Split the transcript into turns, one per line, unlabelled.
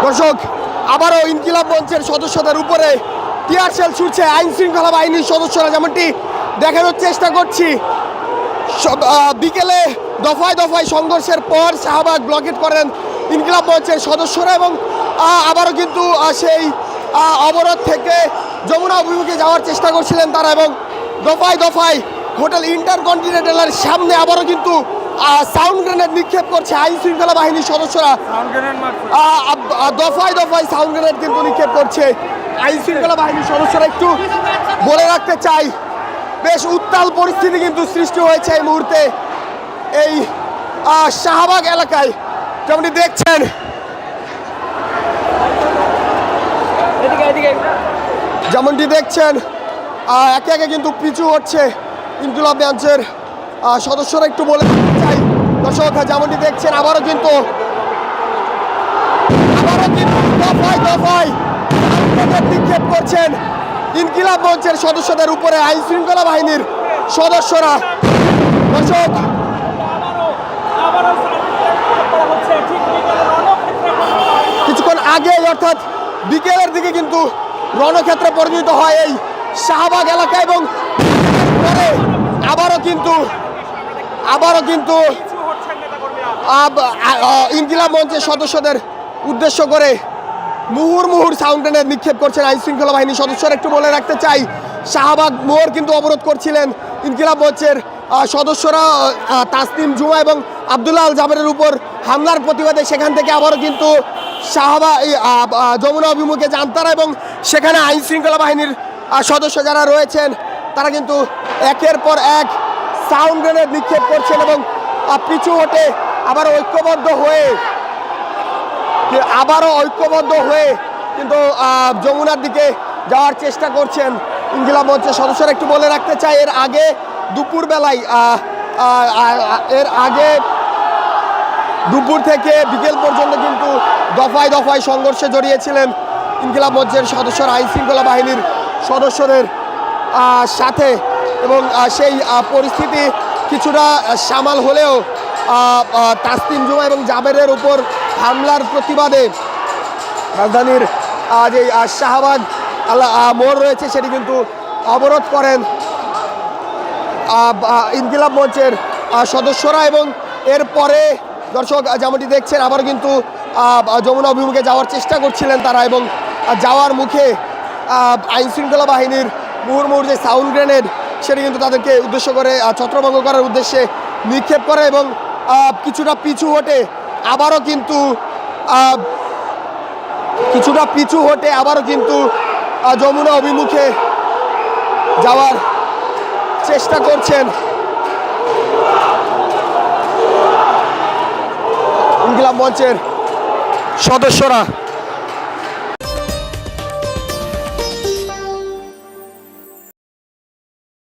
দর্শক আবারও ইনকিলাব মঞ্চের সদস্যদের উপরে টিয়ার শেল ছুটছে আইন শৃঙ্খলা বাহিনীর সদস্যরা, যেমনটি দেখানোর চেষ্টা করছি। বিকেলে দফায় দফায় সংঘর্ষের পর শাহবাগ ব্লকেট করেন ইনকিলাব মঞ্চের সদস্যরা এবং আবারও কিন্তু সেই অবরোধ থেকে যমুনা অভিমুখে যাওয়ার চেষ্টা করছিলেন তারা, এবং দফায় দফায় হোটেল ইন্টারকন্টিনেন্টালের সামনে আবারও কিন্তু সাউন্ড গ্রেনেড নিক্ষেপ করছে আইন শৃঙ্খলা বাহিনীর সদস্যরা। দফায় দফায় সাউন্ড গ্রেনেড কিন্তু নিক্ষেপ করছে আইন শৃঙ্খলা বাহিনীর সদস্যরা। একটু বলে রাখতে চাই, বেশ উত্তাল পরিস্থিতি কিন্তু সৃষ্টি হয়েছে এই মুহূর্তে এই শাহবাগ এলাকায়। যেমনটি দেখছেন একে একে কিন্তু পিছু হচ্ছে ইনকিলাব মঞ্চের সদস্যরা। একটু বলে চাই দর্শক, যেমনটি দেখছেন আবারও কিন্তু দফায় দফায় নিক্ষেপ করছেন ইনকিলাব মঞ্চের সদস্যদের উপরে আইন শৃঙ্খলা বাহিনীর সদস্যরা। দর্শক কিছুক্ষণ আগে অর্থাৎ বিকেলের দিকে কিন্তু রণক্ষেত্রে পরিণত হয় এই শাহবাগ এলাকা, এবং আবারও কিন্তু ইনকিলাব মঞ্চের সদস্যদের উদ্দেশ্য করে মুহুর্মুহুর সাউন্ড গ্রেনেড নিক্ষেপ করছেন আইন শৃঙ্খলা বাহিনীর সদস্যরা। একটু বলে রাখতে চাই, শাহবাগ মোড় কিন্তু অবরোধ করছিলেন ইনকিলাব মঞ্চের সদস্যরা তাসনিম জুমা এবং আব্দুল্লাহ আল জাবেরের উপর হামলার প্রতিবাদে। সেখান থেকে আবারও কিন্তু যমুনা অভিমুখে যান তারা, এবং সেখানে আইন শৃঙ্খলা বাহিনীর সদস্য যারা রয়েছেন তারা কিন্তু একের পর এক সাউন্ড গ্রেনেড নিক্ষেপ করছেন এবং পিছু হটে আবারও ঐক্যবদ্ধ হয়ে কিন্তু যমুনার দিকে যাওয়ার চেষ্টা করছেন ইনকিলাব মঞ্চের সদস্যরা। একটু বলে রাখতে চাই, এর আগে দুপুর থেকে বিকেল পর্যন্ত কিন্তু দফায় দফায় সংঘর্ষে জড়িয়েছিলেন ইনকিলাব মঞ্চের সদস্যরা আইন শৃঙ্খলা বাহিনীর সদস্যদের সাথে, এবং সেই পরিস্থিতি কিছুটা সামাল হলেও তাসনিম জুমা এবং জাবেরের উপর হামলার প্রতিবাদে রাজধানীর যে শাহবাগ মোড় রয়েছে সেটি কিন্তু অবরোধ করেন ইনকিলাব মঞ্চের সদস্যরা। এবং এরপরে দর্শক যেমনটি দেখছেন আবার কিন্তু যমুনা অভিমুখে যাওয়ার চেষ্টা করছিলেন তারা, এবং যাওয়ার মুখে আইন শৃঙ্খলা বাহিনীর মুহুর্মুহুর যে সাউন্ড গ্রেনেড সেটি কিন্তু তাদেরকে উদ্দেশ্য করে ছত্রভঙ্গ করার উদ্দেশ্যে নিক্ষেপ করে, এবং কিছুটা পিছু হটে আবারও কিন্তু যমুনা অভিমুখে যাওয়ার চেষ্টা করছেন ইনকিলাব মঞ্চের সদস্যরা।